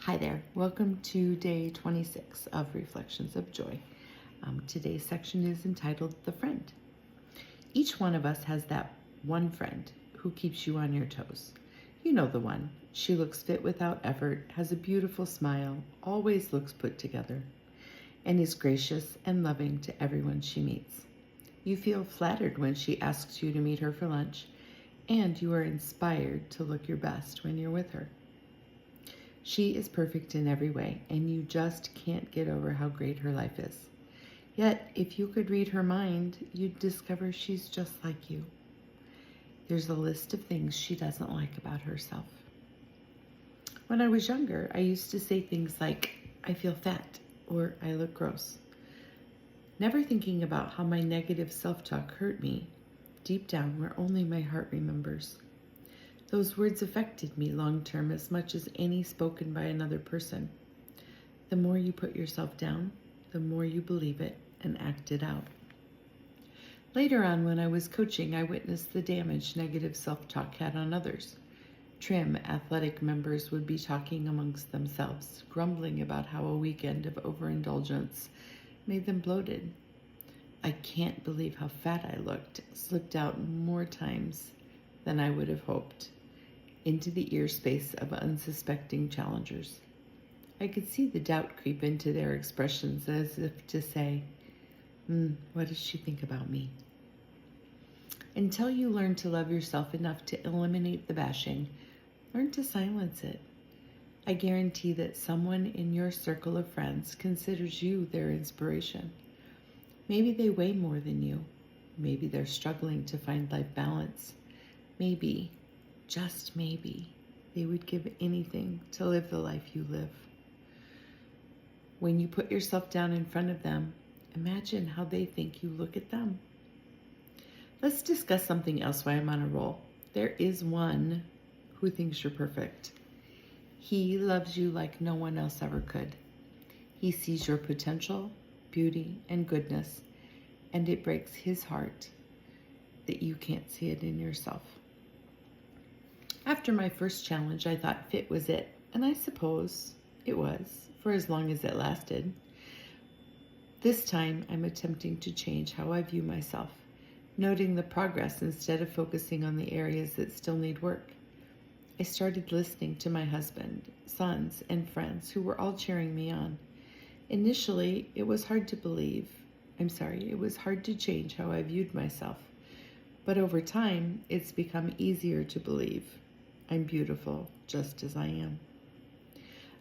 Hi there. Welcome to day 26 of Reflections of Joy. Today's section is entitled The Friend. Each one of us has that one friend who keeps you on your toes. You know the one. She looks fit without effort, has a beautiful smile, always looks put together, and is gracious and loving to everyone she meets. You feel flattered when she asks you to meet her for lunch, and you are inspired to look your best when you're with her. She is perfect in every way, and you just can't get over how great her life is. Yet, if you could read her mind, you'd discover she's just like you. There's a list of things she doesn't like about herself. When I was younger, I used to say things like, I feel fat, or I look gross. Never thinking about how my negative self-talk hurt me, deep down where only my heart remembers. Those words affected me long-term as much as any spoken by another person. The more you put yourself down, the more you believe it and act it out. Later on, when I was coaching, I witnessed the damage negative self-talk had on others. Trim athletic members would be talking amongst themselves, grumbling about how a weekend of overindulgence made them bloated. I can't believe how fat I looked, slipped out more times than I would have hoped into the ear space of unsuspecting challengers. I could see the doubt creep into their expressions as if to say, what does she think about me? Until you learn to love yourself enough to eliminate the bashing, learn to silence it. I guarantee that someone in your circle of friends considers you their inspiration. Maybe they weigh more than you. Maybe they're struggling to find life balance. Maybe, just maybe, they would give anything to live the life you live. When you put yourself down in front of them, imagine how they think you look at them. Let's discuss something else while I'm on a roll. There is one who thinks you're perfect. He loves you like no one else ever could. He sees your potential, beauty, and goodness, and it breaks his heart that you can't see it in yourself. After my first challenge, I thought fit was it, and I suppose it was, for as long as it lasted. This time, I'm attempting to change how I view myself, noting the progress instead of focusing on the areas that still need work. I started listening to my husband, sons, and friends who were all cheering me on. Initially, it was hard to change how I viewed myself. But over time, it's become easier to believe I'm beautiful just as I am.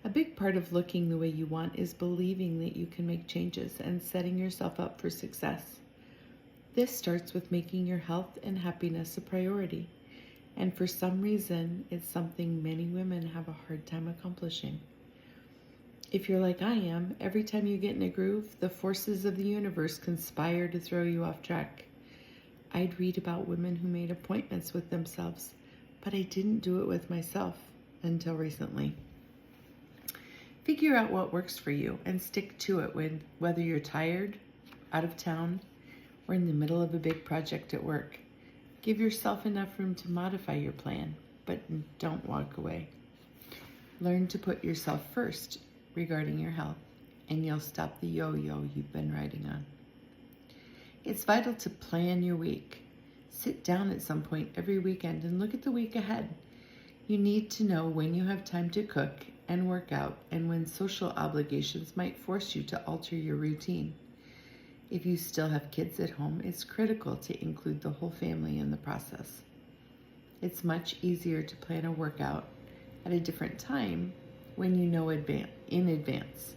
A big part of looking the way you want is believing that you can make changes and setting yourself up for success. This starts with making your health and happiness a priority. And for some reason, it's something many women have a hard time accomplishing. If you're like I am, every time you get in a groove, the forces of the universe conspire to throw you off track. I'd read about women who made appointments with themselves, but I didn't do it with myself until recently. Figure out what works for you and stick to it whether you're tired, out of town, or in the middle of a big project at work. Give yourself enough room to modify your plan, but don't walk away. Learn to put yourself first regarding your health, and you'll stop the yo-yo you've been riding on. It's vital to plan your week. Sit down at some point every weekend and look at the week ahead. You need to know when you have time to cook and work out and when social obligations might force you to alter your routine. If you still have kids at home, it's critical to include the whole family in the process. It's much easier to plan a workout at a different time when you know in advance.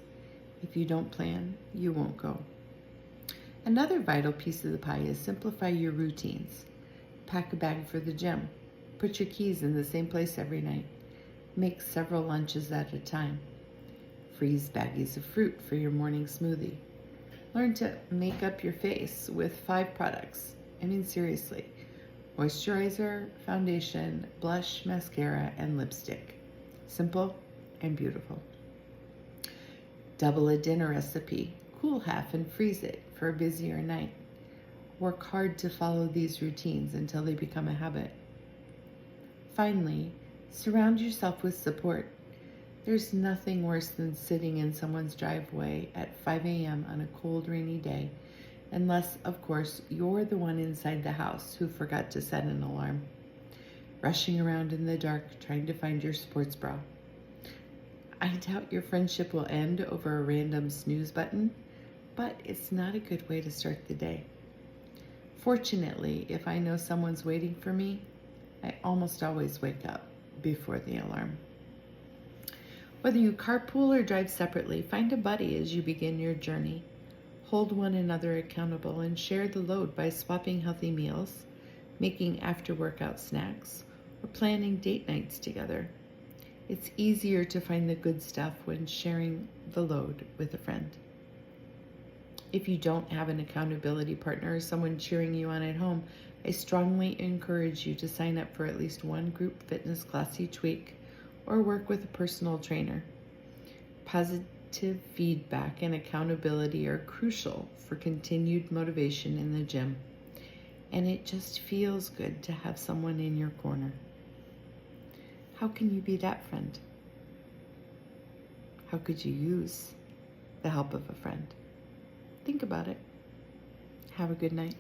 If you don't plan, you won't go. Another vital piece of the pie is simplify your routines. Pack a bag for the gym. Put your keys in the same place every night. Make several lunches at a time. Freeze baggies of fruit for your morning smoothie. Learn to make up your face with 5 products. I mean, seriously. Moisturizer, foundation, blush, mascara, and lipstick. Simple and beautiful. Double a dinner recipe. Cool half and freeze it for a busier night. Work hard to follow these routines until they become a habit. Finally, surround yourself with support. There's nothing worse than sitting in someone's driveway at 5 a.m. on a cold, rainy day, unless, of course, you're the one inside the house who forgot to set an alarm, rushing around in the dark trying to find your sports bra. I doubt your friendship will end over a random snooze button, but it's not a good way to start the day. Fortunately, if I know someone's waiting for me, I almost always wake up before the alarm. Whether you carpool or drive separately, find a buddy as you begin your journey. Hold one another accountable and share the load by swapping healthy meals, making after-workout snacks, or planning date nights together. It's easier to find the good stuff when sharing the load with a friend. If you don't have an accountability partner or someone cheering you on at home, I strongly encourage you to sign up for at least one group fitness class each week or work with a personal trainer. Positive feedback and accountability are crucial for continued motivation in the gym, and it just feels good to have someone in your corner. How can you be that friend? How could you use the help of a friend? Think about it. Have a good night.